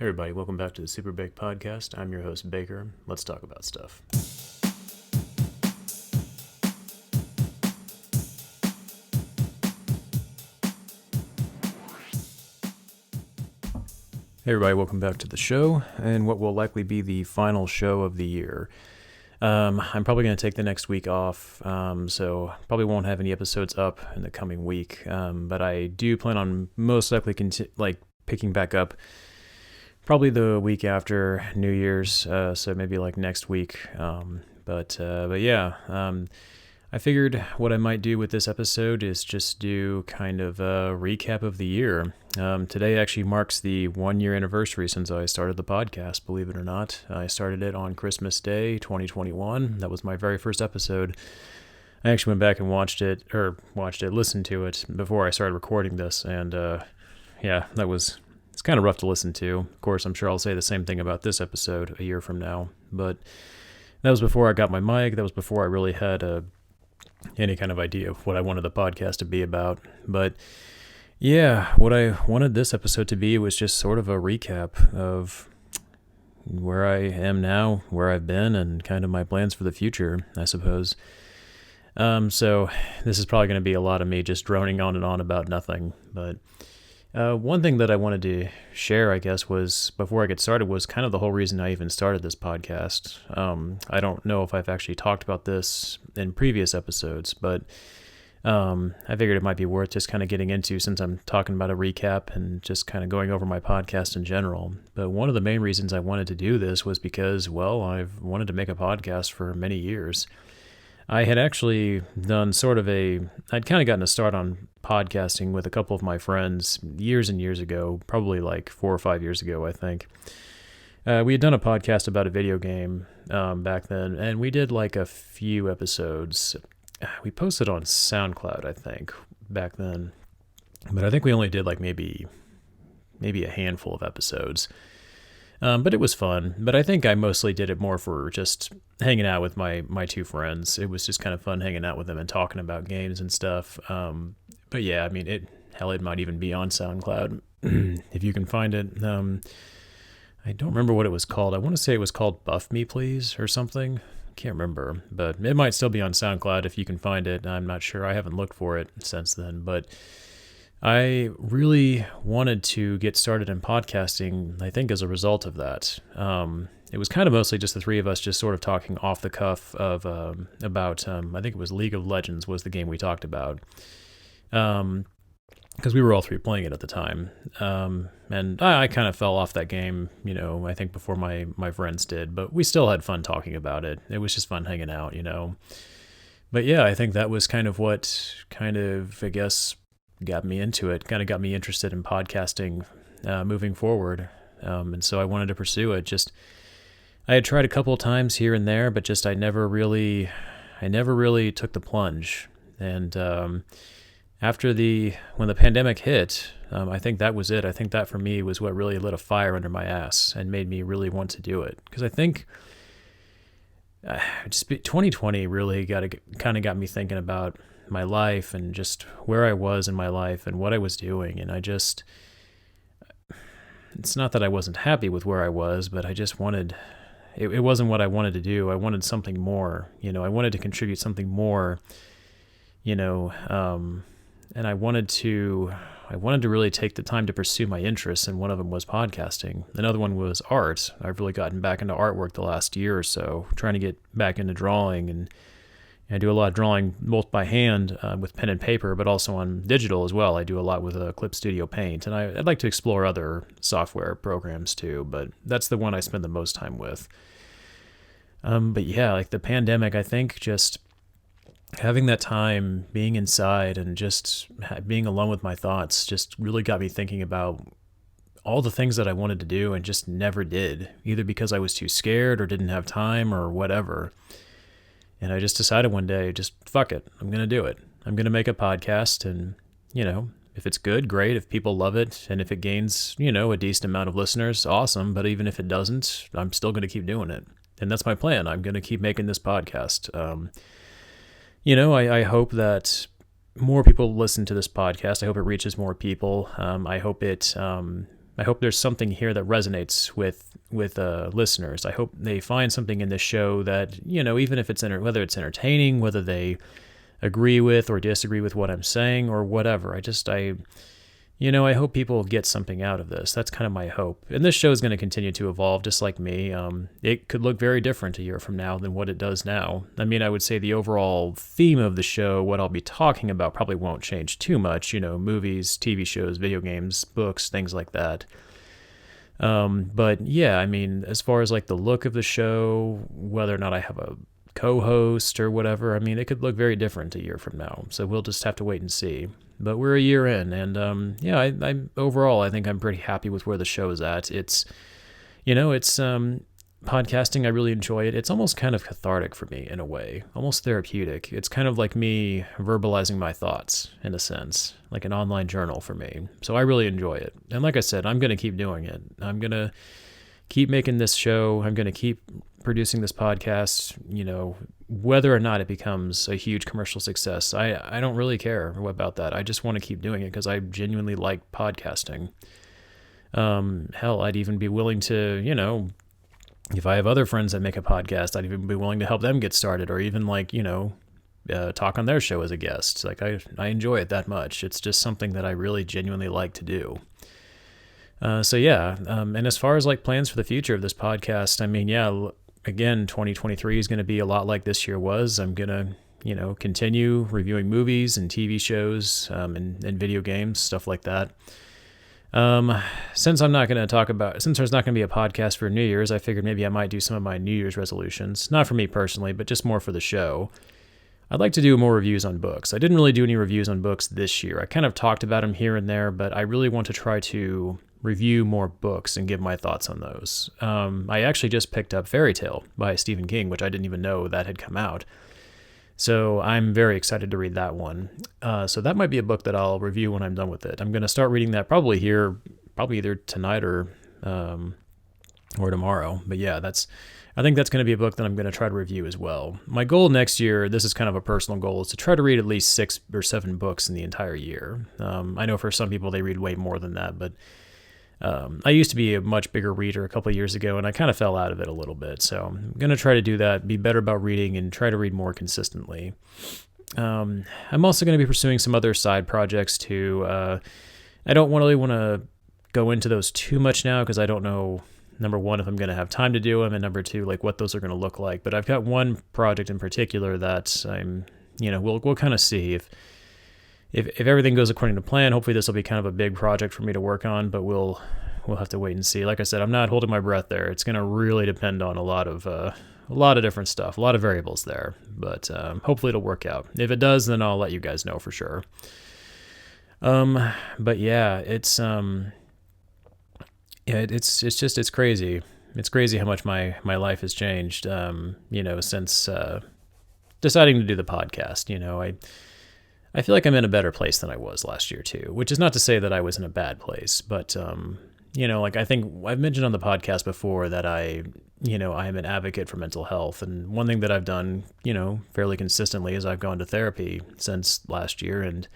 Hey everybody, welcome back to the SuperBake podcast. I'm your host, Baker. Let's talk about stuff. Hey everybody, welcome back to the show, and what will likely be the final show of the year. I'm probably going to take the next week off, so probably won't have any episodes up in the coming week, but I do plan on most likely picking back up probably the week after New Year's, so maybe like next week. But yeah, I figured what I might do with this episode is just do kind of a recap of the year. Today actually marks the 1-year anniversary since I started the podcast, believe it or not. I started it on Christmas Day, 2021. That was my very first episode. I actually went back and listened to it before I started recording this, and yeah, it's kind of rough to listen to. Of course, I'm sure I'll say the same thing about this episode a year from now, but that was before I got my mic. That was before I really had any kind of idea of what I wanted the podcast to be about. But yeah, what I wanted this episode to be was just sort of a recap of where I am now, where I've been, and kind of my plans for the future, I suppose. So this is probably going to be a lot of me just droning on and on about nothing, but one thing that I wanted to share, I guess, was before I get started was kind of the whole reason I even started this podcast. I don't know if I've actually talked about this in previous episodes, but I figured it might be worth just kind of getting into since I'm talking about a recap and just kind of going over my podcast in general. But one of the main reasons I wanted to do this was because, well, I've wanted to make a podcast for many years. I had actually done I'd kind of gotten a start on podcasting with a couple of my friends years and years ago, probably like 4 or 5 years ago, I think. We had done a podcast about a video game back then, and we did like a few episodes. We posted on SoundCloud, I think, back then. But I think we only did like maybe a handful of episodes. But it was fun. But I think I mostly did it more for just hanging out with my two friends. It was just kind of fun hanging out with them and talking about games and stuff. But yeah, I mean, it might even be on SoundCloud if you can find it. I don't remember what it was called. I want to say it was called Buff Me Please or something. Can't remember, but it might still be on SoundCloud if you can find it. I'm not sure. I haven't looked for it since then, but I really wanted to get started in podcasting, I think, as a result of that. It was kind of mostly just the three of us just sort of talking off the cuff of about, I think it was League of Legends was the game we talked about, because we were all three playing it at the time. And I kind of fell off that game, I think before my friends did, but we still had fun talking about it. It was just fun hanging out, But yeah, I think that was kind of what I guess, got me into it, kind of got me interested in podcasting moving forward. And so I wanted to pursue it. I had tried a couple of times here and there, but just I never really took the plunge. And when the pandemic hit, I think that was it. I think that for me was what really lit a fire under my ass and made me really want to do it. Because I think 2020 really kind of got me thinking about my life and just where I was in my life and what I was doing. And it's not that I wasn't happy with where I was, but I just wanted, it wasn't what I wanted to do. I wanted something more, I wanted to contribute something more, and I wanted to really take the time to pursue my interests, and one of them was podcasting. Another one was art. I've really gotten back into artwork the last year or so, trying to get back into drawing, and I do a lot of drawing both by hand with pen and paper, but also on digital as well. I do a lot with Clip Studio Paint, and I'd like to explore other software programs too, but that's the one I spend the most time with. But yeah, like the pandemic, I think just having that time being inside and just being alone with my thoughts just really got me thinking about all the things that I wanted to do and just never did, either because I was too scared or didn't have time or whatever. And I just decided one day, just fuck it, I'm going to do it. I'm going to make a podcast, and, if it's good, great. If people love it, and if it gains, a decent amount of listeners, awesome. But even if it doesn't, I'm still going to keep doing it. And that's my plan. I'm going to keep making this podcast. I hope that more people listen to this podcast. I hope it reaches more people. I hope it hope there's something here that resonates with listeners. I hope they find something in this show that, even if whether it's entertaining, whether they agree with or disagree with what I'm saying or whatever. I hope people get something out of this. That's kind of my hope. And this show is going to continue to evolve just like me. It could look very different a year from now than what it does now. I mean, I would say the overall theme of the show, what I'll be talking about, probably won't change too much. Movies, TV shows, video games, books, things like that. But yeah, I mean, as far as like the look of the show, whether or not I have a co-host or whatever, I mean, it could look very different a year from now. So we'll just have to wait and see. But we're a year in, and I overall, I think I'm pretty happy with where the show is at. It's podcasting. I really enjoy it. It's almost kind of cathartic for me in a way, almost therapeutic. It's kind of like me verbalizing my thoughts in a sense, like an online journal for me. So I really enjoy it. And like I said, I'm going to keep doing it. I'm going to keep making this show. I'm going to keep producing this podcast, whether or not it becomes a huge commercial success. I don't really care about that. I just want to keep doing it because I genuinely like podcasting. Hell, I'd even be willing to, if I have other friends that make a podcast, I'd even be willing to help them get started or even talk on their show as a guest. Like I enjoy it that much. It's just something that I really genuinely like to do. And as far as like plans for the future of this podcast, I mean, again, 2023 is going to be a lot like this year was. I'm going to, continue reviewing movies and TV shows and video games, stuff like that. Since there's not going to be a podcast for New Year's, I figured maybe I might do some of my New Year's resolutions. Not for me personally, but just more for the show. I'd like to do more reviews on books. I didn't really do any reviews on books this year. I kind of talked about them here and there, but I really want to try to review more books and give my thoughts on those. I actually just picked up Fairy Tale by Stephen King, which I didn't even know that had come out. So I'm very excited to read that one. So that might be a book that I'll review when I'm done with it. I'm going to start reading that probably either tonight or tomorrow. But yeah, I think that's going to be a book that I'm going to try to review as well. My goal next year, this is kind of a personal goal, is to try to read at least 6 or 7 books in the entire year. I know for some people they read way more than that, but I used to be a much bigger reader a couple of years ago, and I kind of fell out of it a little bit. So I'm going to try to do that, be better about reading, and try to read more consistently. I'm also going to be pursuing some other side projects too. I don't really want to go into those too much now because I don't know, number one, if I'm going to have time to do them, and number two, like what those are going to look like. But I've got one project in particular that we'll kind of see if everything goes according to plan. Hopefully this will be kind of a big project for me to work on, but we'll have to wait and see. Like I said, I'm not holding my breath there. It's going to really depend on a lot of different stuff, a lot of variables there, but hopefully it'll work out. If it does, then I'll let you guys know for sure. But yeah, it's it's crazy. It's crazy how much my life has changed, since deciding to do the podcast. I feel like I'm in a better place than I was last year too, which is not to say that I was in a bad place, but I think I've mentioned on the podcast before that I am an advocate for mental health. And one thing that I've done, fairly consistently is I've gone to therapy since last year, and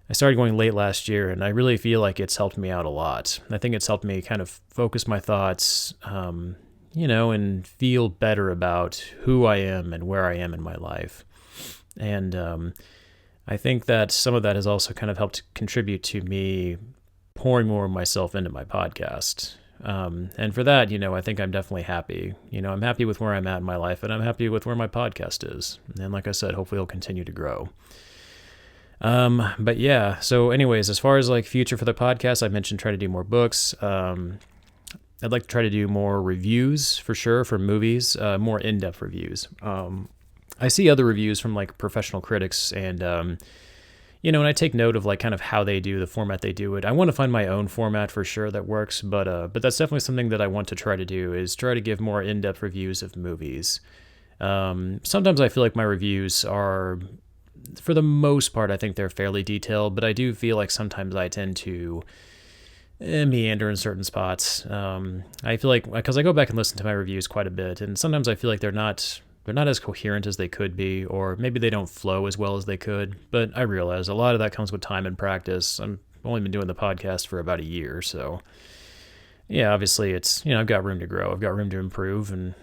I started going late last year, and I really feel like it's helped me out a lot. I think it's helped me kind of focus my thoughts, and feel better about who I am and where I am in my life. And I think that some of that has also kind of helped contribute to me pouring more of myself into my podcast. And for that, I think I'm definitely happy. I'm happy with where I'm at in my life, and I'm happy with where my podcast is. And like I said, hopefully it'll continue to grow. But yeah, so anyways, as far as like future for the podcast, I mentioned try to do more books. I'd like to try to do more reviews for sure for movies, more in-depth reviews. I see other reviews from like professional critics, and and I take note of like kind of how they do the format they do it. I want to find my own format for sure that works, but that's definitely something that I want to try to do, is try to give more in-depth reviews of movies. Sometimes I feel like my reviews are, for the most part, I think they're fairly detailed, but I do feel like sometimes I tend to meander in certain spots. I feel like, because I go back and listen to my reviews quite a bit, and sometimes I feel like they're not as coherent as they could be, or maybe they don't flow as well as they could. But I realize a lot of that comes with time and practice. I'm only been doing the podcast for about a year. So yeah, obviously it's, I've got room to grow. I've got room to improve. And,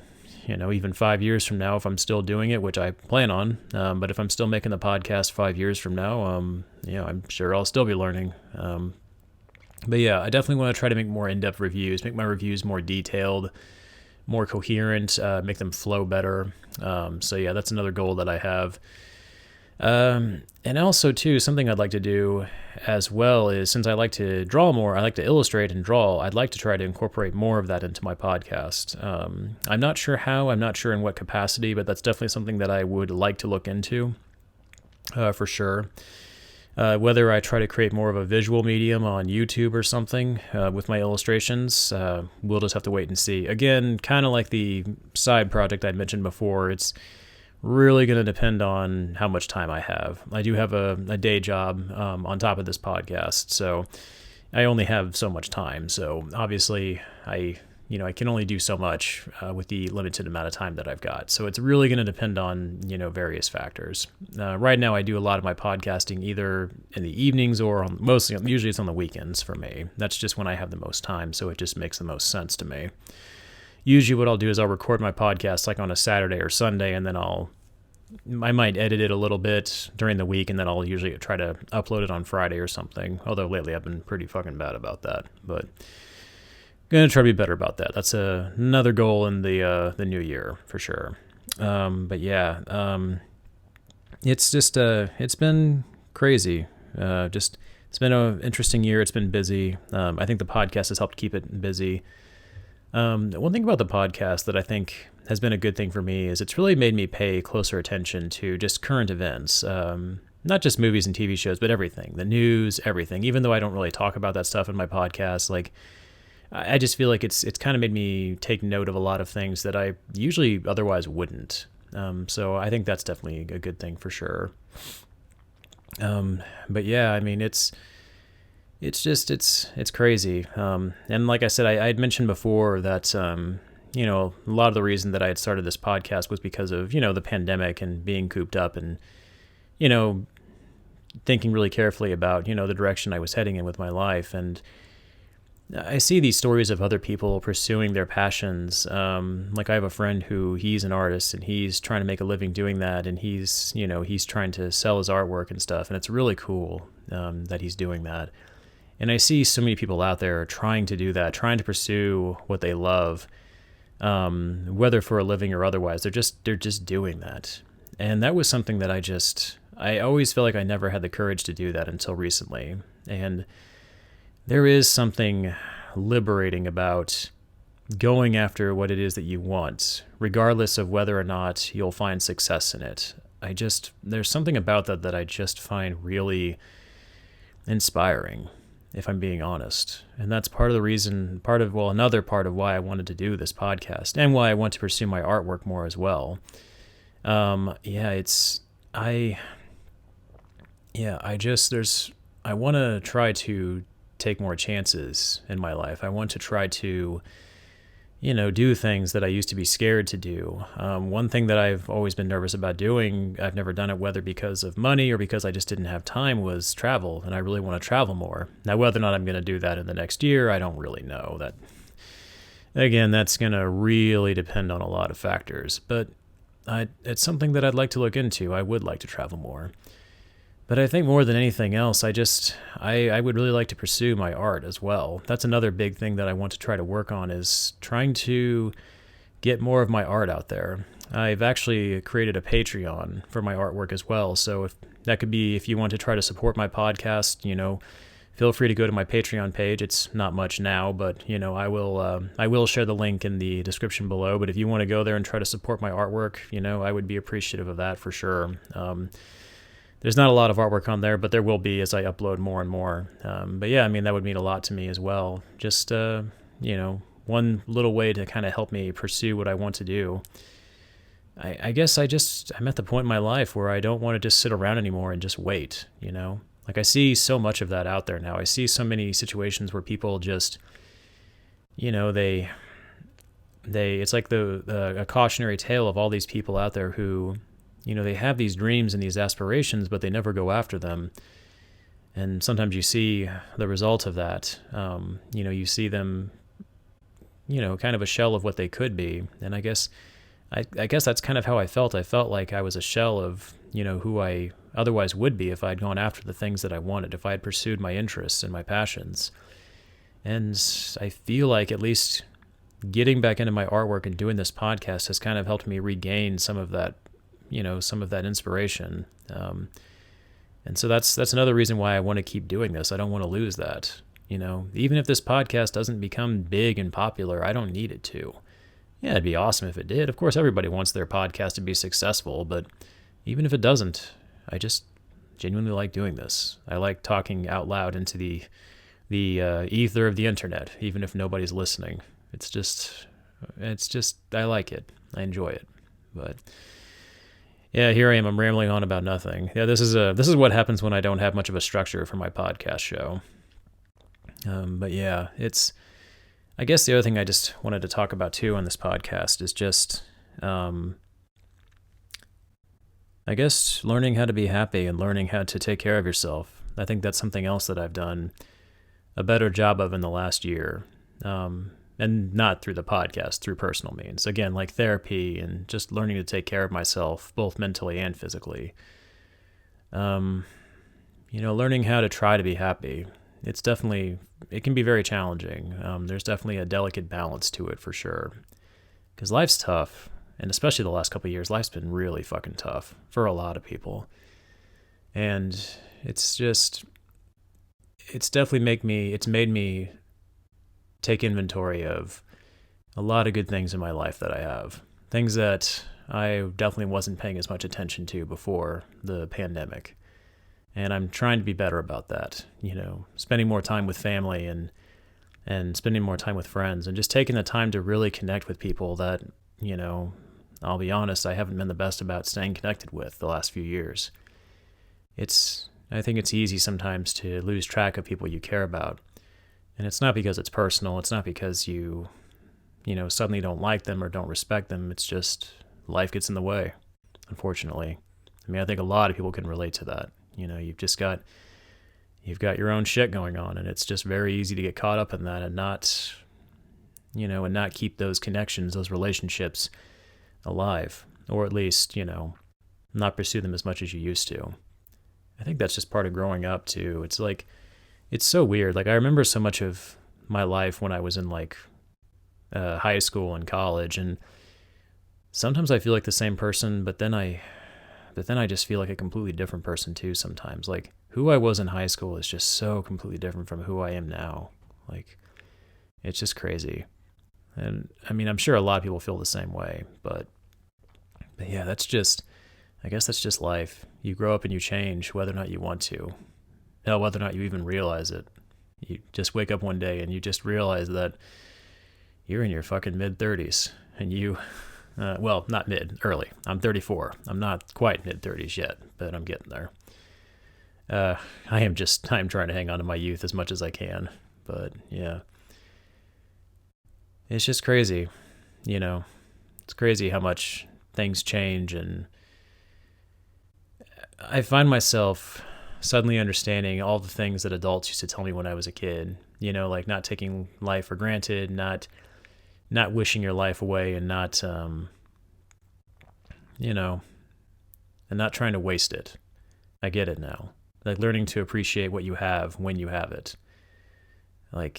even 5 years from now, if I'm still doing it, which I plan on, but if I'm still making the podcast 5 years from now, I'm sure I'll still be learning. But yeah, I definitely want to try to make more in-depth reviews, make my reviews more detailed, more coherent, make them flow better. So yeah, that's another goal that I have. And also too, something I'd like to do as well is, since I like to draw more, I like to illustrate and draw, I'd like to try to incorporate more of that into my podcast. I'm not sure how, I'm not sure in what capacity, but that's definitely something that I would like to look into, for sure. Whether I try to create more of a visual medium on YouTube or something with my illustrations, we'll just have to wait and see. Again, kind of like the side project I mentioned before, it's really going to depend on how much time I have. I do have a day job on top of this podcast, so I only have so much time. So obviously, I can only do so much with the limited amount of time that I've got. So it's really going to depend on, various factors. Right now, I do a lot of my podcasting either in the evenings or usually it's on the weekends for me. That's just when I have the most time, so it just makes the most sense to me. Usually what I'll do is I'll record my podcast like on a Saturday or Sunday, and then I might edit it a little bit during the week, and then I'll usually try to upload it on Friday or something. Although lately I've been pretty fucking bad about that, but gonna try to be better about that. That's another goal in the new year for sure. But yeah, it's just it's been crazy. It's been an interesting year. It's been busy. I think the podcast has helped keep it busy. One thing about the podcast that I think has been a good thing for me is it's really made me pay closer attention to just current events, not just movies and TV shows, but everything, the news, everything. Even though I don't really talk about that stuff in my podcast, like I just feel like it's kind of made me take note of a lot of things that I usually otherwise wouldn't. So I think that's definitely a good thing for sure. But yeah, I mean, it's crazy. And like I said, I had mentioned before that, a lot of the reason that I had started this podcast was because of, the pandemic and being cooped up and, thinking really carefully about, the direction I was heading in with my life. And I see these stories of other people pursuing their passions. Like I have a friend he's an artist and he's trying to make a living doing that. And he's trying to sell his artwork and stuff. And it's really cool, that he's doing that. And I see so many people out there trying to do that, trying to pursue what they love, whether for a living or otherwise. They're just doing that. And that was something that I always feel like I never had the courage to do that until recently. And there is something liberating about going after what it is that you want, regardless of whether or not you'll find success in it. There's something about that I just find really inspiring, if I'm being honest. And that's another part of why I wanted to do this podcast and why I want to pursue my artwork more as well. I want to try to take more chances in my life. I want to try to, do things that I used to be scared to do. One thing that I've always been nervous about doing, I've never done it, whether because of money or because I just didn't have time, was travel. And I really want to travel more. Now, whether or not I'm going to do that in the next year, I don't really know. Again, that's going to really depend on a lot of factors. But it's something that I'd like to look into. I would like to travel more. But I think more than anything else, I would really like to pursue my art as well. That's another big thing that I want to try to work on, is trying to get more of my art out there. I've actually created a Patreon for my artwork as well. So if you want to try to support my podcast, feel free to go to my Patreon page. It's not much now, but I will share the link in the description below. But if you want to go there and try to support my artwork, I would be appreciative of that for sure. There's not a lot of artwork on there, but there will be as I upload more and more. But yeah, I mean, that would mean a lot to me as well. Just, one little way to kind of help me pursue what I want to do. I guess I'm at the point in my life where I don't want to just sit around anymore and just wait, Like I see so much of that out there now. I see so many situations where people just, it's like a cautionary tale of all these people out there who, they have these dreams and these aspirations, but they never go after them. And sometimes you see the result of that. You see them, kind of a shell of what they could be. And I guess that's kind of how I felt. I felt like I was a shell of, who I otherwise would be if I'd gone after the things that I wanted, if I had pursued my interests and my passions. And I feel like at least getting back into my artwork and doing this podcast has kind of helped me regain some of that, some of that inspiration. And so that's another reason why I want to keep doing this. I don't want to lose that. Even if this podcast doesn't become big and popular, I don't need it to. Yeah, it'd be awesome if it did. Of course, everybody wants their podcast to be successful, but even if it doesn't, I just genuinely like doing this. I like talking out loud into the ether of the internet, even if nobody's listening. It's just, I like it. I enjoy it. But yeah, here I am. I'm rambling on about nothing. Yeah, this is what happens when I don't have much of a structure for my podcast show. But yeah, I guess the other thing I just wanted to talk about too on this podcast is just, I guess learning how to be happy and learning how to take care of yourself. I think that's something else that I've done a better job of in the last year. And not through the podcast, through personal means. Again, like therapy and just learning to take care of myself, both mentally and physically. Learning how to try to be happy. It can be very challenging. There's definitely a delicate balance to it for sure. Because life's tough, and especially the last couple of years, life's been really fucking tough for a lot of people. And it's definitely made me take inventory of a lot of good things in my life that I have. Things that I definitely wasn't paying as much attention to before the pandemic. And I'm trying to be better about that, spending more time with family and spending more time with friends and just taking the time to really connect with people that, I'll be honest, I haven't been the best about staying connected with the last few years. I think it's easy sometimes to lose track of people you care about. And it's not because it's personal. It's not because you suddenly don't like them or don't respect them. It's just life gets in the way, unfortunately. I think a lot of people can relate to that. You've got your own shit going on, and it's just very easy to get caught up in that and not keep those connections, those relationships alive, or at least, not pursue them as much as you used to. I think that's just part of growing up too. It's so weird. I remember so much of my life when I was in high school and college, and sometimes I feel like the same person, but then I just feel like a completely different person too sometimes. Who I was in high school is just so completely different from who I am now. It's just crazy. And I'm sure a lot of people feel the same way, but yeah, I guess that's just life. You grow up and you change whether or not you want to. Hell, whether or not you even realize it. You just wake up one day and you just realize that you're in your fucking mid-30s. And not mid, early. I'm 34. I'm not quite mid-30s yet, but I'm getting there. I'm trying to hang on to my youth as much as I can. But, yeah. It's just crazy, It's crazy how much things change, and I find myself suddenly understanding all the things that adults used to tell me when I was a kid, not taking life for granted, not wishing your life away, and not, and not trying to waste it. I get it now. Learning to appreciate what you have when you have it. I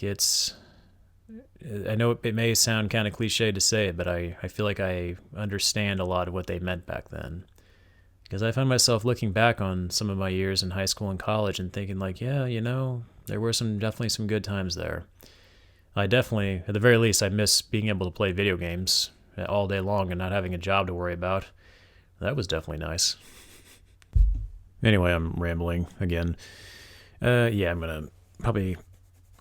know it may sound kind of cliche to say it, but I feel like I understand a lot of what they meant back then. Because I found myself looking back on some of my years in high school and college and thinking there were definitely some good times there. I definitely, at the very least, I miss being able to play video games all day long and not having a job to worry about. That was definitely nice. Anyway, I'm rambling again. I'm going to probably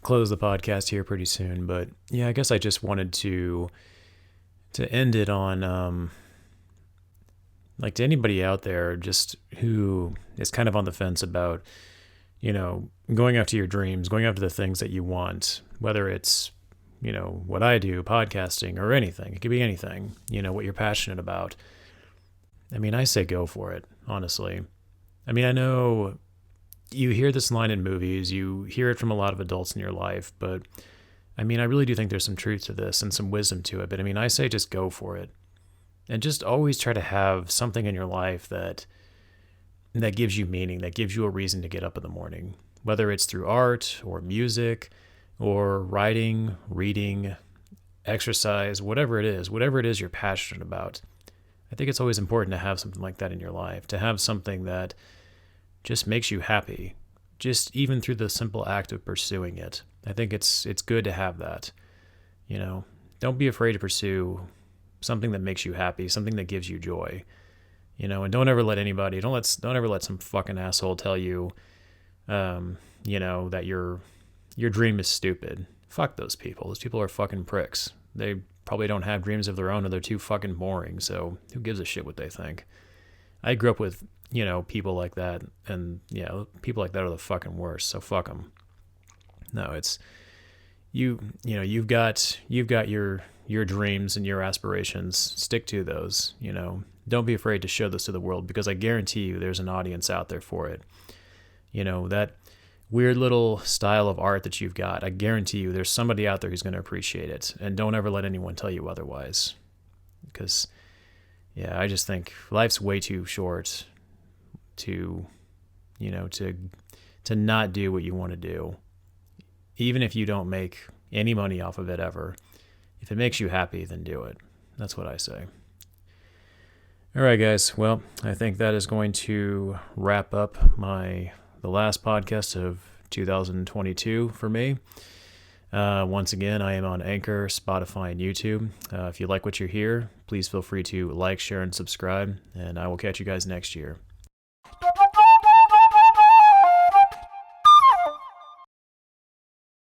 close the podcast here pretty soon, but yeah, I guess I just wanted to end it on, to anybody out there just who is kind of on the fence about, going after your dreams, going after the things that you want, whether it's, what I do, podcasting or anything. It could be anything, what you're passionate about. I say go for it, honestly. I know you hear this line in movies, you hear it from a lot of adults in your life, but I mean, I really do think there's some truth to this and some wisdom to it. But I mean, I say just go for it. And just always try to have something in your life that gives you meaning, that gives you a reason to get up in the morning, whether it's through art or music or writing, reading, exercise, whatever it is you're passionate about. I think it's always important to have something like that in your life, to have something that just makes you happy, just even through the simple act of pursuing it. I think it's good to have that. You know, don't be afraid to pursue something that makes you happy, something that gives you joy. You know, and don't ever let anybody, don't ever let some fucking asshole tell you, that your dream is stupid. Fuck those people. Those people are fucking pricks. They probably don't have dreams of their own, or they're too fucking boring. So who gives a shit what they think? I grew up with, people like that, and yeah, people like that are the fucking worst. So fuck them. No, it's you've got your dreams and your aspirations. Stick to those. Don't be afraid to show those to the world, because I guarantee you there's an audience out there for it. That weird little style of art that you've got, I guarantee you there's somebody out there who's going to appreciate it. And don't ever let anyone tell you otherwise. Because, yeah, I just think life's way too short to not do what you want to do. Even if you don't make any money off of it ever. If it makes you happy, then do it. That's what I say. All right, guys. Well, I think that is going to wrap up the last podcast of 2022 for me. Once again, I am on Anchor, Spotify, and YouTube. If you like what you hear, please feel free to like, share, and subscribe, and I will catch you guys next year.